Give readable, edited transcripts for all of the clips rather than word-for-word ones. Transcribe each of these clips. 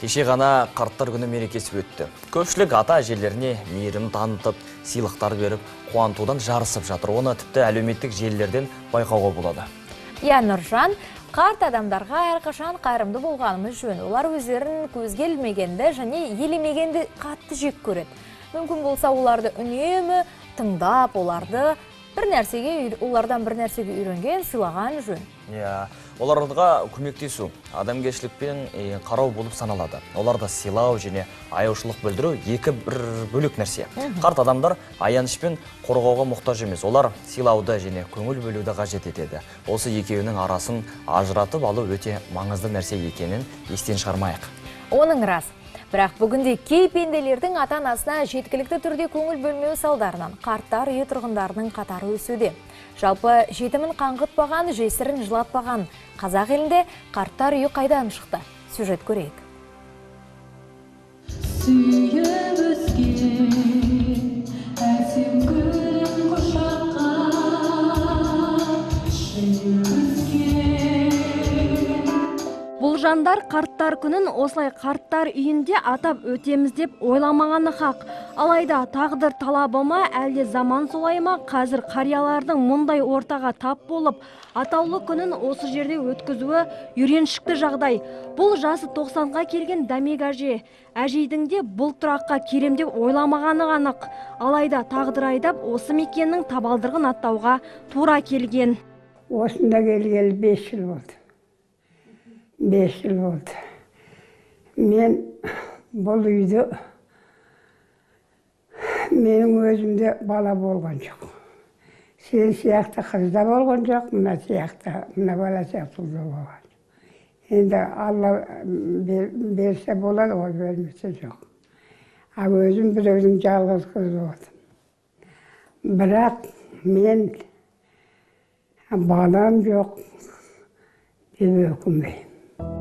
Кеше ғана қарттар күні мерекесі өтті. Көпшілік ата-әжелеріне мейірім танытып, сыйлықтар беріп, қуантудан жарысып жатыр. Оны тіпті әлеуметтік желілерден байқауға болады. Нұржан, қарт адамдарға әрқашан қайырымды болғанымыз жөн. Олар өздерін көзге ілмегенді және елемегенді қатты жек көреді. Мүмкін болса оларды үнемі тыңдап, олардан бір нәрсеге үйренген, сыйлаған жөн. Оларға көмектесу, адамгершілікпен қарау болып саналады. Оларды сыйлау және аяушылық білдіру екі бір бөлек нәрсе. Қарт адамдар аянышпен қорғауға мұқтаж емес. Олар сыйлауды және көңіл бөлуді қажет етеді. Осы екеуінің арасын ажыратып алу өте маңызды нәрсе екенін естен шығармайық. Оның рас. Бірақ бүгінде кей пенделердің ата-анасына жеткілікті түрде көңіл бөлмеу салдарынан қарттар үйі тұрғындарының қатары өсуде. Жалпы жетімін қаңғытпаған, жесірін жылатпаған қазақ елінде қарттар үйі қайдан шықты? Сюжет көрейік. Бұл жандар қарттар күнін осылай қарттар үйінде атап өтеміз деп ойламағаны хақ. Алайда тағдыр талабы ма, әлде заман солай ма, қазір қариялардың мұндай ортаға тап болып, атаулы күнін осы жерде өткізуі үйреншікті жағдай. Бұл жасы 90-ға келген дәмек әже. Әжейдің де бұл тұраққа келем деп ойламағаны анық. Алайда тағдыр айдап осы мекеннің табалдырығын аттауға тура келген. Осында келгелі 5 жыл болды. 5 жыл болды. Мен бұл үйді менің өзімде бала болған жоқ. Сен сияқты қызда болған жоқ, мына бала сияқты болған. Енді Алла берсе болады, ол бермесе жоқ. Ал өзім біреудің жалғыз қызы болдым. Бірақ мен балам жоқ деп өкінбеймін.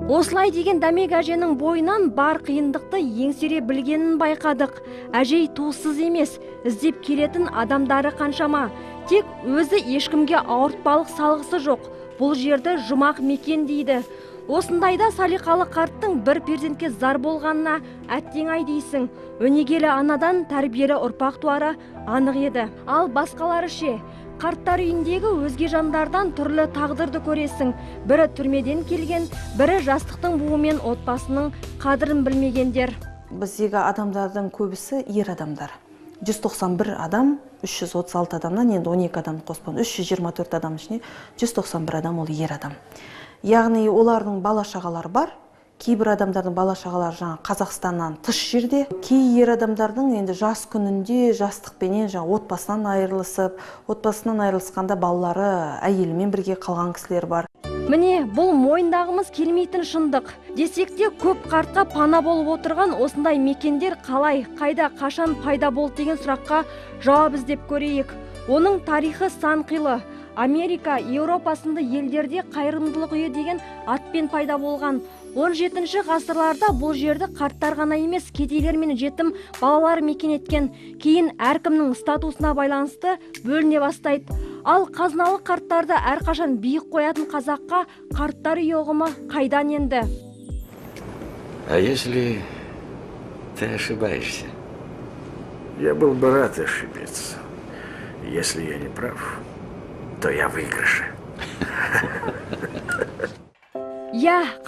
Осылай деген дәмек әженің бойынан бар қиындықты еңсере білгенін байқадық. Әжей туыссыз емес, іздеп келетін адамдары қаншама. Тек өзі ешкімге ауыртпалық салғысы жоқ. Бұл жерді жұмақ мекен дейді. Осындайда салиқалы қарттың бір перзентке зар болғанына әттең ай дейсің. Өнегелі анадан тәрбиелі ұрпақ туары анық еді. Ал басқалары ше? Қарттар үйіндегі өзге жандардан түрлі тағдырды көресің. Бірі түрмеден келген, бірі жастықтың буымен отбасының қадірін білмегендер. Біздегі адамдардың көбісі ер адамдар. 191 адам, 336 адамнан, енді 12 адам қоспан, 324 адам ішіне 191 адам ол ер адам. Яғни олардың бала-шағалары бар. Кейбір адамдардың бала-шағалары жаңа Қазақстаннан тыс жерде. Кей ер адамдардың енді жас күнінде жастықпенен отбасынан айырылысқанда балалары әйелімен бірге қалған кісілер бар. Міне, бұл мойындағымыз келмейтін шындық. Десек те көп қартқа пана болып отырған осындай мекендер қалай, қайда, қашан пайда болды деген сұраққа жауап іздеп көрейік. Оның тарихы сан қилы. Америка, Еуропа сынды елдерде қайырымдылық үйі деген атпен пайда болған. 17 ғасырларда бұл жерді қарттар ғана емес, кедейлер мен жетім балалар мекен еткен. Кейін әркімнің статусына байланысты бөліне бастайды. Ал қазыналы қарттарды әрқашан биік қоятын қазаққа қарттар үйі ұғымы қайдан енді? А если ты ошибаешься? Я был бы рад ошибиться. Если я не прав, то я в выигрыше.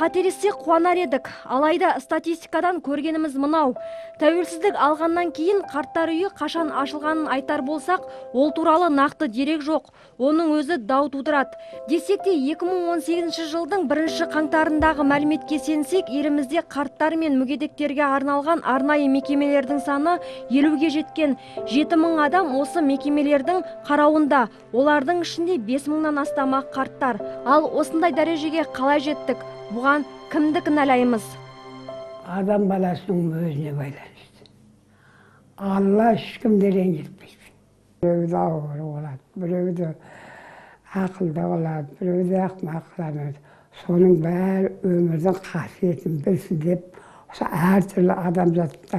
Қателессек қуанар едік. Алайда статистикадан көргеніміз мынау. Тәуелсіздік алғаннан кейін қарттар үйі қашан ашылғанын айтар болсақ, ол туралы нақты дерек жоқ. Оның өзі дау тудырады. Десек те 2018 жылдың 1 қаңтарындағы мәліметке сенсек, елімізде қарттар мен мүгедектерге арналған арнайы мекемелердің саны 50-ге жеткен. 7000 адам осы мекемелердің қарауында. Олардың ішінде 5000-нан астамы қарттар. Ал осындай дәрежеге қалай жеттік? Бұған кімді кінәлаймыз? Адам баласының өзіне байланысты. Алла ешкімді ренжітпейді. Біреуді ауыр болады, біреуді ақылды болады, біреуді ақымақтанады. Соның бәрі өмірдің қасиетін білсін деп, әртүрлі адамзатты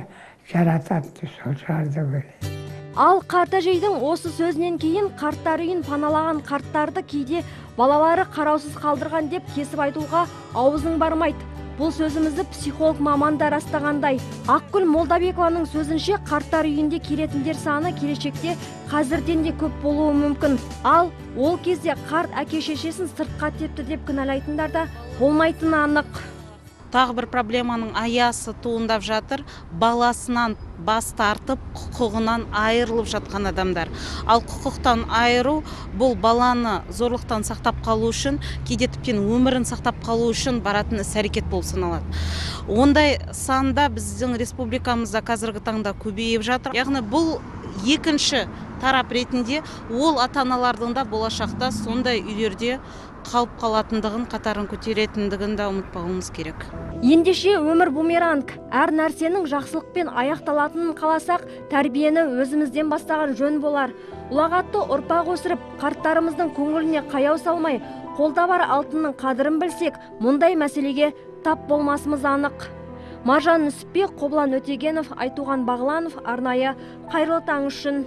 жаратады, сол жарды көреді. Ал қарт әжейдің осы сөзінен кейін қарттар үйін паналаған қарттарды кейде балалары қараусыз қалдырған деп кесіп айтуға аузың бармайды. бұл сөзімізді психолог мамандар растағандай. Ақгүл Молдабекованың сөзінше, қарттар үйінде келетіндер саны келешекте қазірден де көп болуы мүмкін. Ал ол кезде қарт әке-шешесін сыртқа тепті деп кінәлайтындар да болмайтыны анық. Тағы бір проблеманың аясы туындап жатыр, баласынан бас тартып, құқығынан айырылып жатқан адамдар. Ал құқықтан айыру бұл баланы зорлықтан сақтап қалу үшін, кейде тіптен өмірін сақтап қалу үшін баратын іс-әрекет болып саналады. Ондай санда біздің республикамызда қазіргі таңда көбейіп жатыр. Яғни бұл екінші тарап ретінде ол ата-аналардың да болашақта сондай үйлерде қалып қалатындығын, қатарын көтеретіндігін де ұмытпауымыз керек. Ендеше өмір бумеранг. Әр нәрсенің жақсылықпен аяқталатынын қаласақ, тәрбиені өзімізден бастаған жөн болар. Ұлағатты ұрпақ өсіріп, қарттарымыздың көңіліне қаяу салмай, қолда бар алтынның қадірін білсек, мұндай мәселеге тап болмасымыз анық. Маржан Нүсіпбек, Қоблан Өтегенов, Айтуған Бағланов, арнайы қайырлы таң үшін.